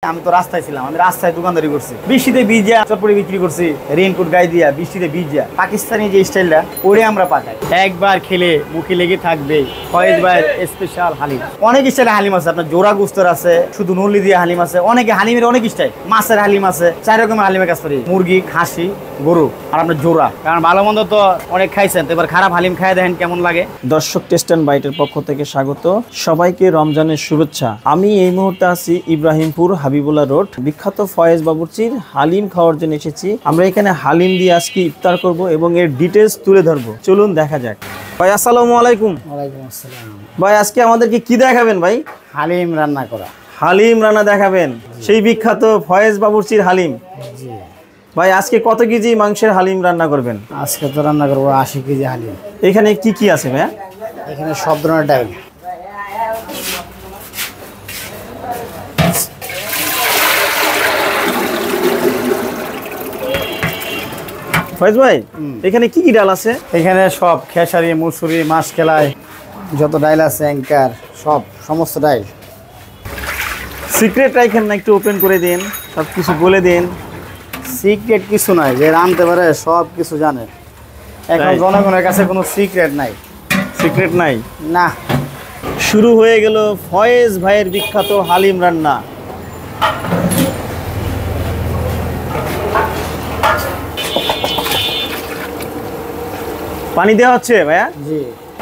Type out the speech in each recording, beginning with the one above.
আমি তো রাস্তায় ছিলাম, আমি রাস্তায় দোকানদারি করছি, বৃষ্টিতে ভিজা চটপটি বিক্রি করছি, রেইনকোট গায়ে দিয়া বৃষ্টিতে ভিজা। পাকিস্তানি যে স্টাইলটা ওরে আমরা পাঠাই, একবার খেলে মুখে লেগে থাকবে ফয়েজ ভাইয়ের স্পেশাল হালিম। অনেক স্টাইলে হালিম আছে, আপনার জোড়া গুস্তর আছে, শুধু নলি দিয়ে হালিম আছে, অনেকে হালিমের অনেক স্টাইল, মাছের হালিম আছে, 4 রকমের হালিমের কাজ করি, মুরগি, খাসি, গরু আর আপনার জোড়া। কারণ ভালো মন্দ তো অনেক খাইছেন, তো এবার খারাপ হালিম খাই দেখেন কেমন লাগে। দর্শক টেস্ট এন্ড বাইটের পক্ষ থেকে স্বাগত, সবাইকে রমজানের শুভেচ্ছা। আমি এই মুহূর্তে আছি ইব্রাহিমপুর হাবিবুল্লাহ রোড, বিখ্যাত ফয়েজ বাবুর্চির হালিম খাওয়ার জন্য এসেছি। আমরা এখানে হালিম দিয়ে আজকে ইফতার করব এবং এর ডিটেলস তুলে ধরবো। চলুন দেখা যাক। ভাই আসসালামু আলাইকুম। ওয়ালাইকুম আসসালাম। ভাই আজকে আমাদেরকে কি দেখাবেন ভাই? হালিম রান্না করা। হালিম রান্না দেখাবেন, সেই বিখ্যাত ফয়েজ বাবুর্চির হালিম। জি ভাই আজকে কত কেজি মাংসের হালিম রান্না করবেন? আজকে তো রান্না করবো 80 কেজি হালিম। এখানে কি কি আছে ভাইয়া? এখানে সব ধরনের ডাল। ফয়েজ ভাই এখানে কি কি ডাল আছে? এখানে সব খেসারি, মুসুরি, মাসকলাই, যত ডাইল আছে, অ্যাঙ্কার, সমস্ত ডাইল। সিক্রেট রাখেন না, একটু ওপেন করে দিন, সব কিছু বলে দিন। সিক্রেট কিছু নাই, যে রাঁধতে পারে সব কিছু জানে। এখন তাই? জনগণের কাছে কোনো সিক্রেট নাই। সিক্রেট নাই। না, শুরু হয়ে গেল ফয়েজ ভাইয়ের বিখ্যাত হালিম রান্না। পানি দেওয়া হচ্ছে ভাইয়া? জি,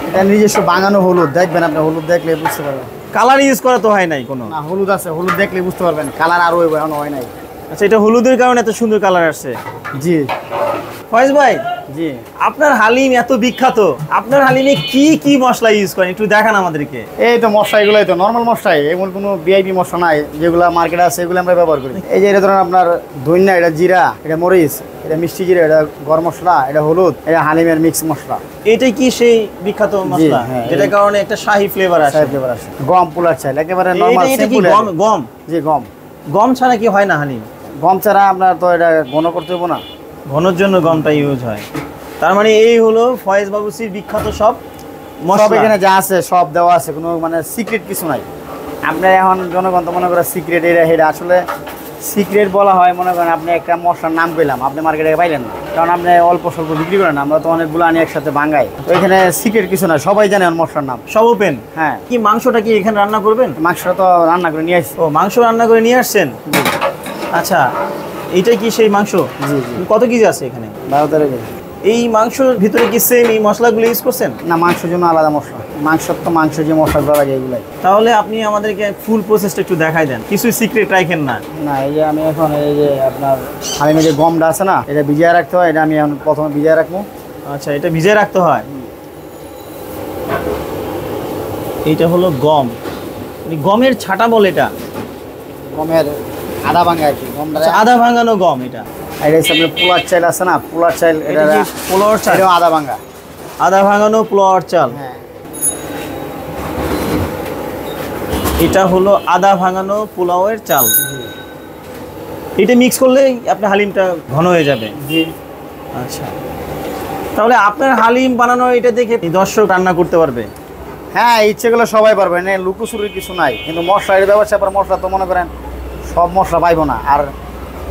এটা নিজস্ব বাঙানো হলুদ। দেখবেন, আপনি হলুদ দেখলে বুঝতে পারবেন। কালার ইউজ করা তো হয় নাই কোনো? না, হলুদ আছে, হলুদ দেখলে বুঝতে পারবেন। কালার আরও এখনো হয় নাই। আচ্ছা, এটা হলুদের কারণে এত সুন্দর কালার আসছে। জি ফয়েজ ভাই, জি, আপনার হালিম এত বিখ্যাত, আপনার হালিমে কি কি মশলা ইউজ করেন একটু দেখান আমাদেরকে। এই তো মশলা, এগুলোই তো নর্মাল মশলাই, এমন কোনো ভিআইপি মশলা নাই। যেগুলো মার্কেটে আছে এগুলো আমরা ব্যবহার করি। এই যে এটা ধরেন আপনার ধনিয়া, এটা জিরা, এটা মরিচ, এটা মিষ্টি জিরা, এটা গরম মশলা, এটা হলুদ, এটা হালিমের মিক্স মশলা। এটাই কি সেই বিখ্যাত মশলা হ্যাঁ, যেটার কারণে একটা শাহী ফ্লেভার আসে? ফ্লেভার আসে। গম পোলার চাল, একেবারে নরমাল এটা কি সিম্পল। গম? গম? জি, গম। গম ছাড়া কি হয় না হালিম? গম ছাড়া আপনার তো এটা ঘন করতে হবে না। ঘনর জন্য গমটা ইউজ হয়। তার মানে এই হলো ফয়েজ বাবুর্চির বিখ্যাত সব সব মশলা। এখানে যা আছে সব দেওয়া আছে, কোনো মানে সিক্রেট কিছু নাই। আপনার এখন জনগণ তো মনে করে সিক্রেট, এটা আসলে সিক্রেট বলা হয়। মনে করেন আপনি একটা মশলার নাম পেলাম, আপনি মার্কেটে পাইলেন না, কারণ আপনি অল্প স্বল্প বিক্রি করেন, আমরা তো অনেকগুলো আনি একসাথে ভাঙাই। তো এখানে সিক্রেট কিছু না, সবাই জানে মশলার নাম। সব ওপেন। হ্যাঁ। কি মাংসটা কি এখানে রান্না করবেন? মাংসটা তো রান্না করে নিয়ে আসছি। ও, মাংস রান্না করে নিয়ে আসছেন? আচ্ছা, এইটাই কি সেই মাংস? জি জি, কত কেজি আছে এখানে? 12-13 কেজি। এই মাংসর ভিতরে কি সেম এই মশলাগুলো ইউজ করছেন? না, মাংসের জন্য আলাদা মশলা। মাংসের যে মশলাগুলো লাগে এগুলাই। তাহলে আপনি আমাদেরকে ফুল প্রসেসটা একটু দেখাই দেন, কিছু সিক্রেট রাখেন না। না, এই যে আমি এখন এই যে আপনার হালিমে যে গমটা আছে না, এটা ভিজিয়ে রাখতে হয়। এটা আমি এখন প্রথমে ভিজিয়ে রাখবো। আচ্ছা, এটা ভিজিয়ে রাখতে হয়। এইটা হলো গম, গমের ছাটা বলে এটা। গমের আদা ভাঙা আর কি, গমটা। আচ্ছা, আধা ভাঙানো গম এটা। এটা হচ্ছে আপনার পোলার চাল আছে না, পোলার চাল, এটা এটা কি পোলাওর চাল? এটাও আদা ভাঙা। আধা ভাঙানো পোলাওর চাল। হ্যাঁ, এটা হলো আদা ভাঙানো পোলাওয়ের চাল। এটা মিক্স করলেই আপনার হালিমটা ঘন হয়ে যাবে। জি। আচ্ছা, তাহলে আপনার হালিম বানানো এটা দেখে দর্শক রান্না করতে পারবে? হ্যাঁ, ইচ্ছেগুলো সবাই পারবে না, লুকোচুরির কিছু নাই। কিন্তু মশলা, এর ব্যবসা পর মশলা তো মনে করেন সব মশলা পাইবো না। আর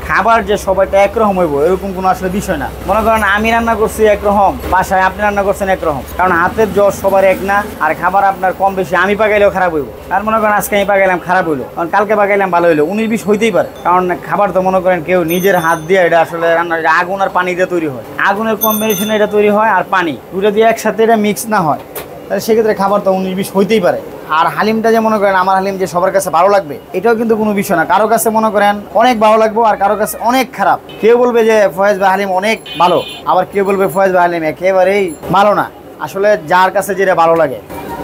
খাবার যে সবাইটা একরকম হইব এরকম কোনো আসলে বিষয় না। মনে করেন আমি রান্না করছি একরকম, বাসায় আপনি রান্না করছেন একরকম, কারণ হাতের জল সবার এক না। আর খাবার আপনার কম বেশি আমি পাকাইলেও খারাপ হইব, আর মনে করেন আজকে আমি পাকাইলাম খারাপ হইলো, কারণ কালকে পাকাইলাম ভালো হইলো, 19-20 হইতেই পারে। কারণ খাবার তো মনে করেন কেউ নিজের হাত দিয়ে এটা আসলে রান্না, আগুন আর পানি দিয়ে তৈরি হয়, আগুনের কম্বিনেশনে এটা তৈরি হয়, আর পানি দুটো দিয়ে একসাথে এটা মিক্স না হয়, তাহলে সেক্ষেত্রে খাবার তো 19-20 হইতেই পারে। আর হালিমটা যে মনে করেন আমার হালিম যে সবার কাছে ভালো লাগবে এটাও কিন্তু কোনো বিষয় না। কারো কাছে মনে করেন অনেক ভালো লাগবে, আর কারো কাছে অনেক খারাপ। কেউ বলবে যে ফয়েজ ভাই হালিম অনেক ভালো, আবার কেউ বলবে ফয়েজ ভাই হালিম একেবারেই ভালো না। আসলে যার কাছে যেটা ভালো লাগে।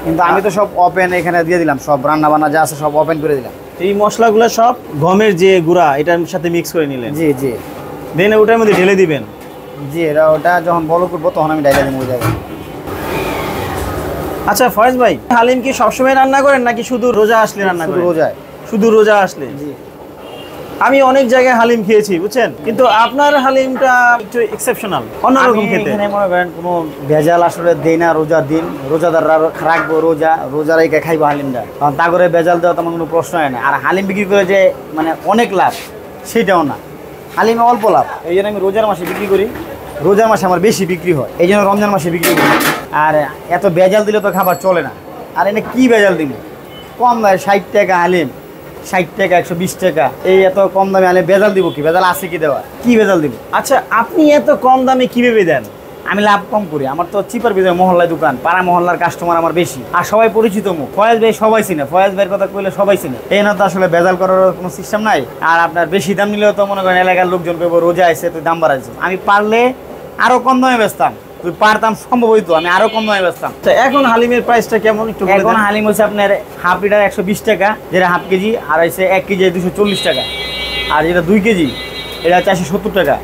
কিন্তু আমি তো সব ওপেন এখানে দিয়ে দিলাম, সব রান্না বান্না যা আছে সব ওপেন করে দিলাম। এই মশলাগুলো সব গমের যে গুঁড়া এটার সাথে মিক্স করে নিলেন? জি জি, দেন ওটার মধ্যে ঢেলে দিবেন? জি, ওটা যখন বড় করবো তখন আমি ডাইলা দিব ওই জায়গায়। আচ্ছা ফয়েজ ভাই, হালিম কি সবসময় রান্না করেন নাকি শুধু রোজা আসলে রান্না করেন? রোজায়। শুধু রোজা আসলে? জি। আমি অনেক জায়গায় হালিম খেয়েছি বুঝছেন, কিন্তু আপনার হালিমটা একটু এক্সেপশনাল, অন্যরকম খেতে। এখানে মনে করেন কোনো ভেজাল আসলে দেই না। রোজার দিন রোজাদাররা রাখবো রোজা রেখে খাইবো হালিমটা, কারণ তা করে ভেজাল দেওয়া তেমন কোনো প্রশ্ন হয় না। আর হালিম বিক্রি করে যে মানে অনেক লাভ সেটাও না, হালিমে অল্প লাভ। এই জন্য আমি রোজার মাসে বিক্রি করি, রোজার মাসে আমার বেশি বিক্রি হয়, এই জন্য রমজান মাসে বিক্রি করি। আর এত ভেজাল দিলে তো খাবার চলে না। আর এনে কী ভেজাল দিব, কম দামে 60 টাকা হালিম, 60 টাকা 120 টাকা, এই এত কম দামে হালিম ভেজাল দিব কি? ভেজাল আছে কি দেওয়া? কি ভেজাল দিব? আচ্ছা, আপনি এত কম দামে কিভাবে দেন? আমি লাভ কম করি, আমার তো চিপার ভিতরে মহল্লায় দোকান, পাড়া মহল্লার কাস্টমার আমার বেশি, আর সবাই পরিচিত মুখ। ফয়েজ ভাই সবাই চিনে, ফয়েজ ভাইয়ের কথা কইলে সবাই চিনে। এই না তো আসলে ভেজাল করার কোনো সিস্টেম নাই। আর আপনার বেশি দাম নিলেও তো মনে করেন এলাকার লোকজন পেবো রোজা আছে তুই দাম বাড়াইছো। আমি পারলে আরো কম দামে বেচতাম, তুই পারতাম সম্ভব হইতো আমি আরো কম দামে বেচতাম। তো এখন হালিমের প্রাইসটা কেমন একটু বলে এখন দেন? হালিম হচ্ছে আপনার হাফ লিটার 120 টাকা, যেটা হাফ কেজি, আর হচ্ছে 1 কেজি 240 টাকা, আর যেটা 2 কেজি এটা 470 টাকা,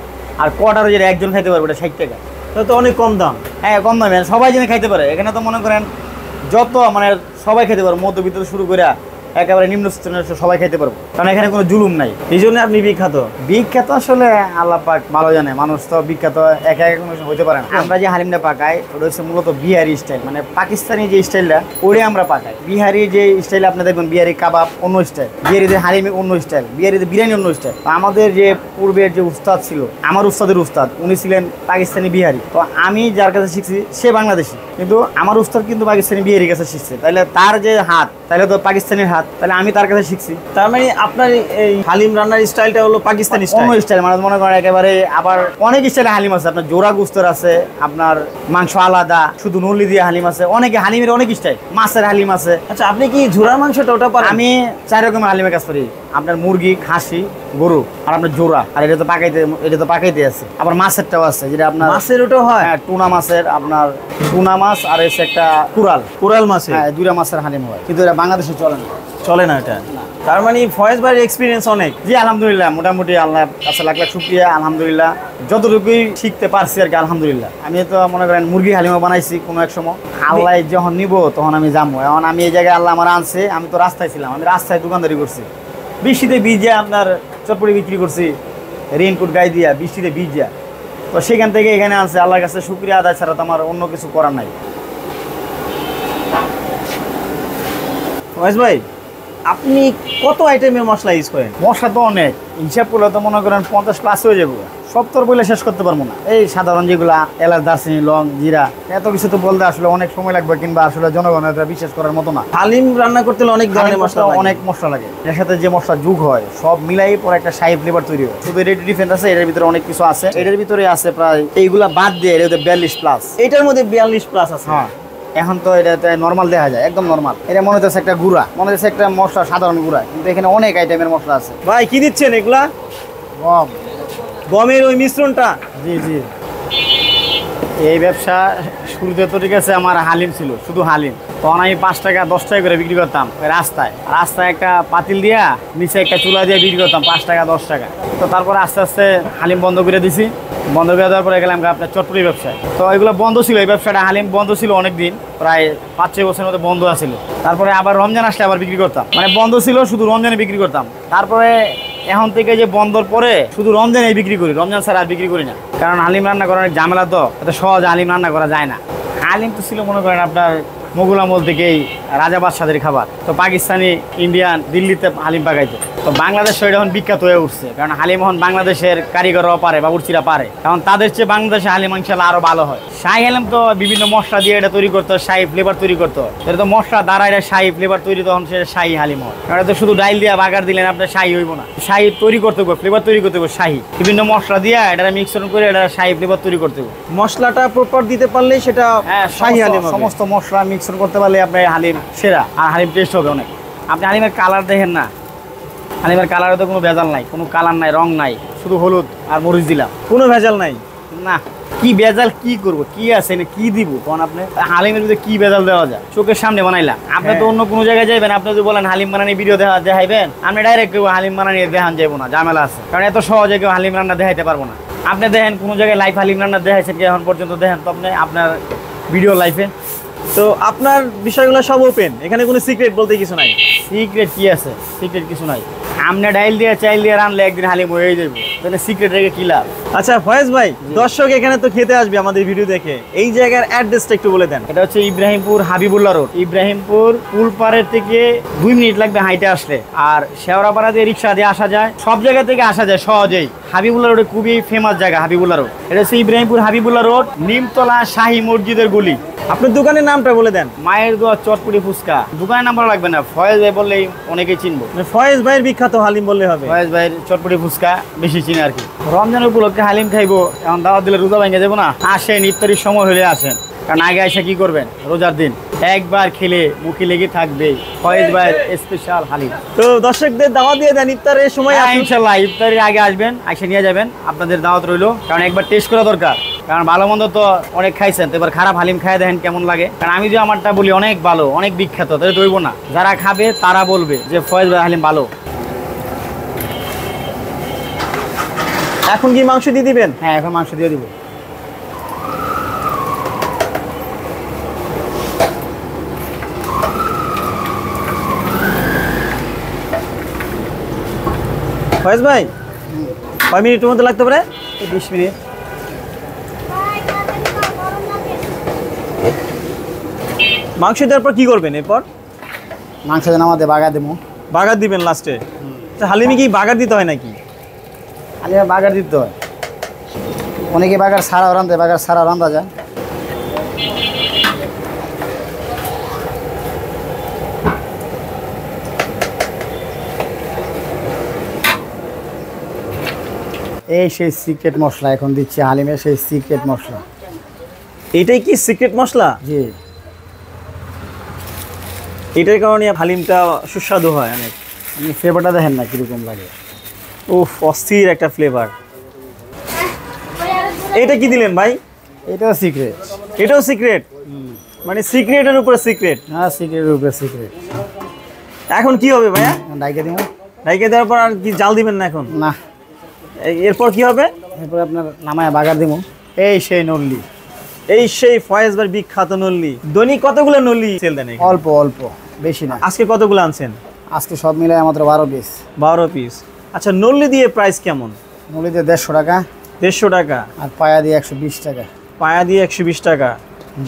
আর কোয়ার্টার যেটা একজন খাইতে পারবে এটা 60 টাকা। তো অনেক কম দাম। হ্যাঁ কম দামে, সবাই জেনে খাইতে পারে। এখানে তো মনে করেন যত মানে সবাই খেতে পারবো, মধ্যবিত্ত শুরু করে একেবারে নিম্ন স্তরের সবাই খাইতে পারবো, কারণ এখানে কোনো জুলুম নাই। এই জন্য আপনি বিখ্যাত। বিখ্যাত আসলে আল্লাহ পাক ভালো জানে, মানুষ তো বিখ্যাত একা একা কোনো হইতে পারে না। আমরা যে হালিমটা পাকাই ওটা হচ্ছে মূলত বিহারি স্টাইল, মানে পাকিস্তানি যে স্টাইলটা ওরে আমরা পাকাই। বিহারি যে স্টাইল আপনি দেখবেন, বিহারি কাবাব অন্য স্টাইল, বিহারিদের হালিমে অন্য স্টাইল, বিহারিদের বিরিয়ানি অন্য স্টাইল। আমাদের যে পূর্বের যে উস্তাদ ছিল, আমার উস্তাদের উস্তাদ, উনি ছিলেন পাকিস্তানি বিহারি। তো আমি যার কাছে শিখছি সে বাংলাদেশি, কিন্তু আমার উস্তাদ কিন্তু পাকিস্তানি বিহারির কাছে শিখছে। তাহলে তার যে হাত, তাহলে তো পাকিস্তানির হাত, তাহলে আমি তার কাছে শিখছি। তার মানে আপনার এই হালিম রান্নার স্টাইলটা হলো পাকিস্তানি অন্য স্টাইল। স্টাইল, মানে মনে করেন একেবারে আবার অনেক স্টাইলের হালিম আছে। আপনার জোড়া গুস্তর আছে, আপনার মাংস আলাদা, শুধু নলি দিয়ে হালিম আছে, অনেকে হালিমের অনেক স্টাইল, মাছের হালিম আছে। আচ্ছা, আপনি কি ঝুরার মাংসটা ওটা পারেন? আমি 4 রকমের হালিমের কাজ করি, আপনার মুরগি, খাসি, গরু, আর আপনার জোড়া, আর এটা তো পাকাইতে আছে। আবার মাছেরটাও আছে, যেটা আপনার মাছের ওটা হয়। হ্যাঁ, টুনা মাছের, আপনার টুনা মাছ, আর এসে একটা কুরাল মাছের। হ্যাঁ, 2টা মাছের হালিম হয়, কিন্তু এটা বাংলাদেশে চলে না। চলে না এটা? তার মানে ফয়েজ ভাইয়ের এক্সপিরিয়েন্স অনেক। জি আলহামদুলিল্লাহ, মোটামুটি আল্লাহ কাছে লাখ লাখ শুকরিয়া, আলহামদুলিল্লাহ যতটুকুই শিখতে পারছি আর কি আলহামদুলিল্লাহ। আমি তো মনে করেন মুরগি হালিমও বানাইছি কোনো এক সময়, আল্লাহ যখন নিব তখন আমি যাবো। এখন আমি এই জায়গায় আল্লাহ আমার আনছে, আমি তো রাস্তায় ছিলাম, আমি রাস্তায় দোকানদারি করছি, বৃষ্টিতে ভিজে আপনার চটপটি বিক্রি করছি, রেইনকোট গায়ে দিয়া, বৃষ্টিতে ভিজা। তো সেখান থেকে এখানে আনছে, আল্লাহর কাছে শুকরিয়া আদায় ছাড়া তো আমার অন্য কিছু করার নাই। ফয়েজ ভাই, আপনি কত আইটেমের মশলা ইউজ করেন? মশলা তো অনেক, হিসাব করলে তো মনে করেন 50+ হয়ে যাবো, 70 বলে শেষ করতে পারবো না। এই সাধারণ যেগুলা এলাচ, দারচিনি, লং, জিরা, এত কিছু তো বলতে আসলে অনেক সময় লাগবে, কিংবা আসলে জনগণের এটা বিশ্বাস করার মতো না। হালিম রান্না করতে হলে অনেক ধরনের মশলা লাগে। অনেক মশলা লাগে, এর সাথে যে মশলা যোগ হয় সব মিলাই পরে একটা শাহী ফ্লেভার তৈরি হয়। শুধু এটা ডিফারেন্ট আছে, এটার ভিতরে অনেক কিছু আছে। এটার ভিতরে আছে প্রায়, এইগুলা বাদ দিয়ে এটা 42+। এটার মধ্যে 42+ আছে। হ্যাঁ, এখন তো এটাতে নর্মাল দেখা যায়, একদম নর্মাল। এটা মনে হচ্ছে একটা গুঁড়া, মনে হচ্ছে একটা মশলা, সাধারণ গুঁড়া, কিন্তু এখানে অনেক আইটেমের মশলা আছে। ভাই কি দিচ্ছেন এগুলা? গম, গমের ওই মিশ্রণটা? জি জি। এই ব্যবসা শুরুতে তো ঠিক আছে, আমার হালিম ছিল, শুধু হালিম। তখন আমি 5 টাকা 10 টাকা করে বিক্রি করতাম ওই রাস্তায় একটা পাতিল দিয়া, নিচে একটা চুলা দিয়ে বিক্রি করতাম 5 টাকা 10 টাকা। তো তারপরে আস্তে আস্তে হালিম বন্ধ করে দিছি, বন্ধ করে দেওয়ার পরে গেলাম আপনার চটপটি ব্যবসায়। তো এগুলো বন্ধ ছিল, এই ব্যবসাটা হালিম বন্ধ ছিল অনেক দিন, প্রায় 5-6 বছরের মতো বন্ধ আছিল। তারপরে আবার রমজান আসলে আবার বিক্রি করতাম, মানে বন্ধ ছিল শুধু রমজানে বিক্রি করতাম। তারপরে এখন থেকে যে বন্ধর পরে শুধু রমজানে বিক্রি করি, রমজান ছাড়া আর বিক্রি করি না, কারণ হালিম রান্না করার অনেক ঝামেলা, তো এত সহজে হালিম রান্না করা যায় না। হালিম তো ছিল মনে করেন আপনার মোগল আমল থেকেই রাজা বাদশাদের খাবার। তো পাকিস্তানি, ইন্ডিয়ান, দিল্লিতে হালিম পাকাইতো। তো বাংলাদেশ এখন বিখ্যাত হয়ে উঠছে, কারণ হালিম এখন বাংলাদেশের কারিগররাও পারে, বাবুর্চিরা পারে, কারণ তাদের চেয়ে বাংলাদেশে হালিম ইনশাল্লাহ আরো ভালো হয়। শাহী হালিম তো বিভিন্ন মশলা দিয়ে এটা তৈরি করতো, শাহী ফ্লেভার তৈরি করতো। এটা তো মশলা দ্বারা এটা শাহী ফ্লেভার তৈরি, তখন সেটা শাহী হালিম হয়। কারণ এটা তো শুধু ডাইল দিয়ে বাগার দিলেন আপনার শাহী হইব না, শাহী তৈরি করতে হবে, ফ্লেভার তৈরি করতে হবে শাহী, বিভিন্ন মশলা দিয়ে এটা মিক্সন করে এটা শাহী ফ্লেভার তৈরি করতে হবে। মশলাটা প্রপার দিতে পারলে সেটা শাহী হালিম হবে। সমস্ত মশলা মিক্সন করতে পারলে আপনার হালিম সেরা, আর হালিম টেস্ট হবে অনেক। আপনি হালিমের কালার দেখেন না, হালিমের কালারে তো কোনো ভেজাল নাই, কোনো কালার নাই, রং নাই, শুধু হলুদ আর মরিচ দিলাম, কোনো ভেজাল নাই। না, কি ভেজাল কি করবো, কি আছে না কি দিব, তখন আপনি হালিমের ভিতরে কি ভেজাল দেওয়া যায়? চোখের সামনে বানাইলাম। আপনি তো অন্য কোনো জায়গায় যাবেন, আপনি যদি বলেন হালিম বানানি ভিডিও দেখাইবেন, আপনি ডাইরেক্ট কেউ হালিম বানানি দেখান যাবো না, ঝামেলা আছে, কারণ এত সহজে কেউ হালিম রান্না দেখাইতে পারবো না। আপনি দেখেন কোনো জায়গায় লাইভ হালিম রান্না দেখাইছেন কি এখন পর্যন্ত? দেখেন তো আপনি আপনার ভিডিও লাইফে। তো আপনার বিষয়গুলো সব ওপেন, এখানে কোনো সিক্রেট বলতে কিছু নাই। সিক্রেট কি আছে? সিক্রেট কিছু নাই। আমনে ডাইল দিয়ে চাইল দিয়ে রানলে একদিন হালিম হয়ে যাবো, তাহলে সিক্রেট রেখে কি লাভ? আচ্ছা ফয়েজ ভাই, দর্শক এখানে তো খেতে আসবে আমাদের ভিডিও দেখে, এই জায়গার অ্যাড্রেসটা একটু বলে দেন। এটা হচ্ছে ইব্রাহিমপুর হাবিবুল্লাহ রোড, ইব্রাহিমপুর পুলপাড়ের থেকে 2 মিনিট লাগবে হাইটে আসলে। আর শেওড়াপাড়া দিয়ে রিক্সা দিয়ে আসা যায়, সব জায়গা থেকে আসা যায় সহজেই। হাবিবুল্লাহ রোডে খুবই ফেমাস জায়গা হাবিবুল্লাহ রোড। এটা হচ্ছে ইব্রাহিমপুর হাবিবুল্লাহ রোড, নিমতলা শাহী মসজিদের গলি। আপনার দোকানের নামটা বলে দেন। মায়ের দোয়া চটপুরি ফুচকা। দোকানের নাম্বার লাগবে না, ফয়েজ ভাই বললেই অনেকেই চিনবো। ফয়েজ ভাইয়ের বিখ্যাত হালিম বললে হবে। ফয়েজ ভাইয়ের চটপুরি ফুচকা বেশি চিনে আর কি। রমজানের উপলক্ষে হালিম খাইবো, এখন দাওয়াত দিলে রোজা ভেঙে যাবো না। আসেন, ইফতারির সময় হলে আসেন, কারণ আগে এসে কি করবেন, রোজার দিন একবার খেলে মুখে লেগে থাকবে ফয়েজ ভাইয়ের স্পেশাল হালিম। তো দর্শকদের দাওয়াত দিয়ে দেন ইফতারের সময়। ইনশাল্লাহ ইফতারির আগে আসবেন, এসে নিয়ে যাবেন, আপনাদের দাওয়াত রইলো। কারণ একবার টেস্ট করা দরকার, কারণ ভালো মন্দ তো অনেক খাইছেন, তো এবার খারাপ হালিম খাই দেখেন কেমন লাগে। কারণ আমি যে আমারটা বলি অনেক ভালো, অনেক বিখ্যাত, তাহলে তো হইব না। যারা খাবে তারা বলবে যে ফয়েজ ভাই হালিম ভালো। এখন কি মাংস দিয়ে দিবেন? হ্যাঁ, এখন মাংস দিয়ে দিব। ফয়েজ ভাই, 5 মিনিটের মধ্যে লাগতে পারে? 20 মিনিট। মাংস দেওয়ার পর কি করবেন এরপর? মাংস যেন আমাদের বাগা দেবো। বাগার দিবেন লাস্টে? হালিমে কি বাগার দিতে হয় নাকি? হালিমে বাগার দিতে হয়, অনেকে বাগার ছাড়াও রান্ধে, বাগার ছাড়াও রান্ধা যায়। এই সেই সিক্রেট মশলা এখন দিচ্ছি হালিমে, সেই সিক্রেট মশলা। এটাই কি সিক্রেট মশলা? জি, এটার কারণে হালিমটা সুস্বাদু হয় অনেক। আপনি ফ্লেভারটা দেখেন না কিরকম লাগে। উফ, অস্থির একটা ফ্লেভার। এটা কি দিলেন ভাই? এটাও সিক্রেট। এটাও সিক্রেট? মানে সিক্রেটের উপরে সিক্রেট? হ্যাঁ, সিক্রেটের উপরে সিক্রেট। এখন কি হবে ভাইয়া? ডাইকে দিব। ডাইকে দেওয়ার পর আর কি জাল দিবেন না এখন? না, এরপর কি হবে? এরপর আপনার নামায় বাগার দিব। এই সেই নল্লি, এই সেই ফয়েজ ভাই বিখ্যাত নল্লি। দৈনিক কতগুলো নল্লি সেল দেন এখানে? অল্প অল্প, বেশি না। আজকে কতগুলো আনছেন? আজকে সব মিলাই আমাদের 12 পিস। 12 পিস। আচ্ছা, নল্লি দিয়ে প্রাইস কেমন? নল্লিতে 150 টাকা, 150 টাকা। আর পায়া দিয়ে 120 টাকা। পায়া দিয়ে 120 টাকা।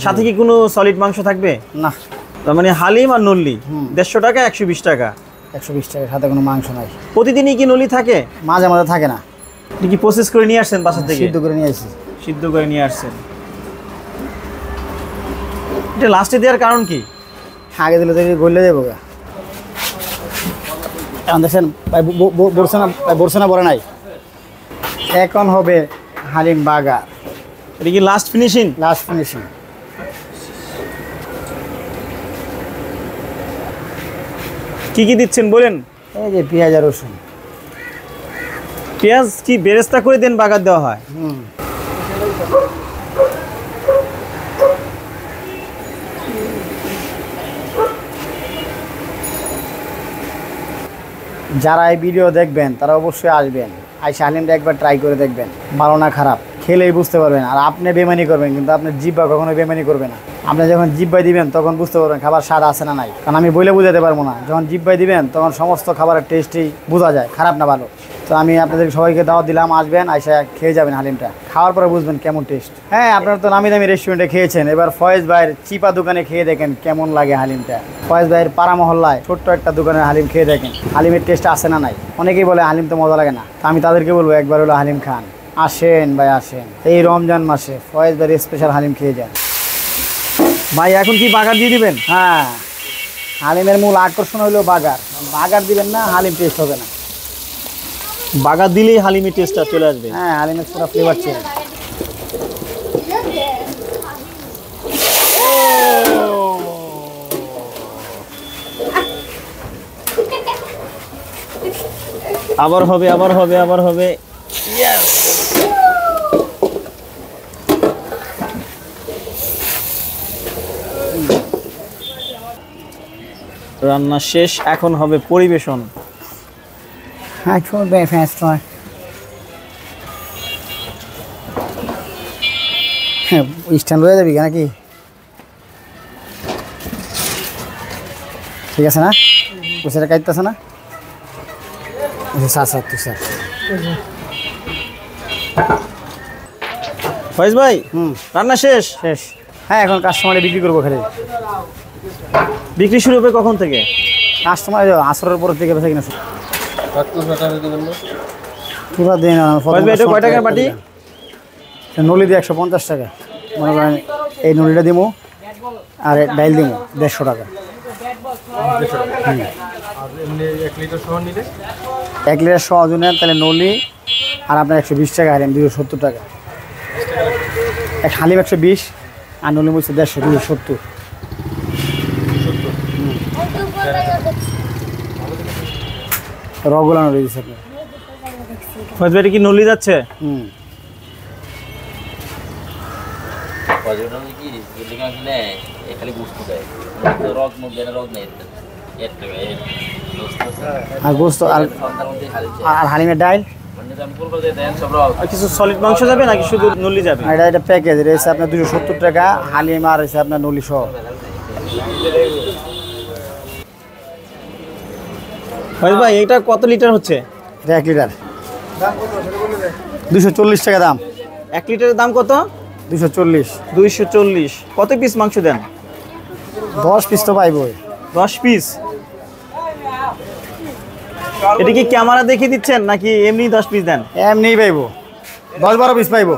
সাথে কি কোনো সলিড মাংস থাকবে? না, তার মানে হালিম আর নল্লি 150 টাকা, 120 টাকা। 120 টাকার সাথে কোনো মাংস নাই। প্রতিদিনই কি নল্লি থাকে? মাঝে মাঝে থাকে না। আপনি কি প্রসেস করে নিয়ে আসছেন বাসা থেকে? সিদ্ধ করে নিয়ে আসি। সিদ্ধ করে নিয়ে আসছেন। এটা লাস্টে দেওয়ার কারণ কি? আগে দিলে তো গলে যাবো। এখন দেখছেন বলছে না বলে নাই। এখন হবে হালিম বাগার। এটা কি লাস্ট ফিনিশিং? Last finishing. কি কি দিচ্ছেন বলেন? এই যে পেঁয়াজ আর রসুন। পেঁয়াজ কি বেরেস্তা করে দেন বাগার দেওয়া হয়? যারা এই ভিডিও দেখবেন তারা অবশ্যই আসবেন, আইসা হালিমটা একবার ট্রাই করে দেখবেন, ভালো না খারাপ খেলেই বুঝতে পারবেন। আর আপনি বেমানি করবেন, কিন্তু আপনার জিব্বা কখনো বেমানি করবে না। আপনি যখন জিব্বাই দিবেন তখন বুঝতে পারবেন খাবার স্বাদ আছে না নাই। কারণ আমি বলে বুঝাতে পারবো না, যখন জিব্বাই দিবেন তখন সমস্ত খাবারের টেস্টই বোঝা যায় খারাপ না ভালো। তো আমি আপনাদের সবাইকে দাওয়াত দিলাম, আসবেন, আইসা খেয়ে যাবেন হালিমটা, খাওয়ার পরে বুঝবেন কেমন টেস্ট। হ্যাঁ, আপনারা তো নামি দামি রেস্টুরেন্টে খেয়েছেন, এবার ফয়েজ ভাইয়ের চিপা দোকানে খেয়ে দেখেন কেমন লাগে হালিমটা। ফয়েজ ভাইয়ের পাড়া মহল্লায় ছোট্ট একটা দোকানের হালিম খেয়ে দেখেন, হালিমের টেস্ট আছে না নাই। অনেকেই বলে হালিম তো মজা লাগে না, তো আমি তাদেরকে বলবো একবার হলো হালিম খান। আসেন ভাই, আসেন, এই রমজান মাসে ফয়েজ ভাইয়ের স্পেশাল হালিম খেয়ে যান। ভাই এখন কি বাগার দিয়ে দিবেন? হ্যাঁ, হালিমের মূল আকর্ষণ হলো বাগার। বাগার দিবেন না, হালিম টেস্ট হবে না। বাগার দিলেই হালিমের টেস্টটা চলে আসবে। হ্যাঁ, হালিমের পুরো ফ্লেভার চেঞ্জ। আবার হবে, আবার হবে, আবার হবে। রান্না শেষ, এখন হবে পরিবেশন। স্ট্যান্ড হয়ে যাবি নাকি? ঠিক আছে না? কুচিটা কাটতেছে না? স্যার স্যার ফয়েজ ভাই রান্না শেষ? শেষ। হ্যাঁ, এখন কাস্টমারে বিক্রি করবো খালি। বিক্রি শুরু হবে কখন থেকে? কাস্টমার আসরের পর থেকে বেঁচে কিনা পুরো দিন। ফয়েজ ভাই এটা কয় টাকার বাটি? নলি দিয়ে 150 টাকা। মনে করেন এই নলিটা দিব আর ডাইল দিব 150 টাকা। 1 লিটার সহ নেন তাহলে নলি আর আপনার 120 টাকা, হালিম 270 টাকা। এক হালিম 120 আর নলি বলছে 150, 270। রগুলা নলি দিচ্ছে আপনার। ফয়েজ ভাই এটা কি নলি যাচ্ছে? আর গোস্ত আর হালিমের ডাইল আর কিছু সলিড মাংস যাবে নাকি শুধু নলি যাবে? এটা প্যাকেজ রয়েছে আপনার 270 টাকা, হালিম আর রয়েছে আপনার নলি সহ। ফয়েজ ভাই এটা কত লিটার হচ্ছে? এটা 1 লিটার 240 টাকা দাম। 1 লিটারের দাম কত? 240। 240। কত পিস মাংস দেন? 10 পিস তো পাইব। 10 পিস। এটা কি ক্যামেরা দেখে দিচ্ছেন নাকি এমনি 10 পিস দেন? এমনিই পাইব, 10-12 পিস পাইব।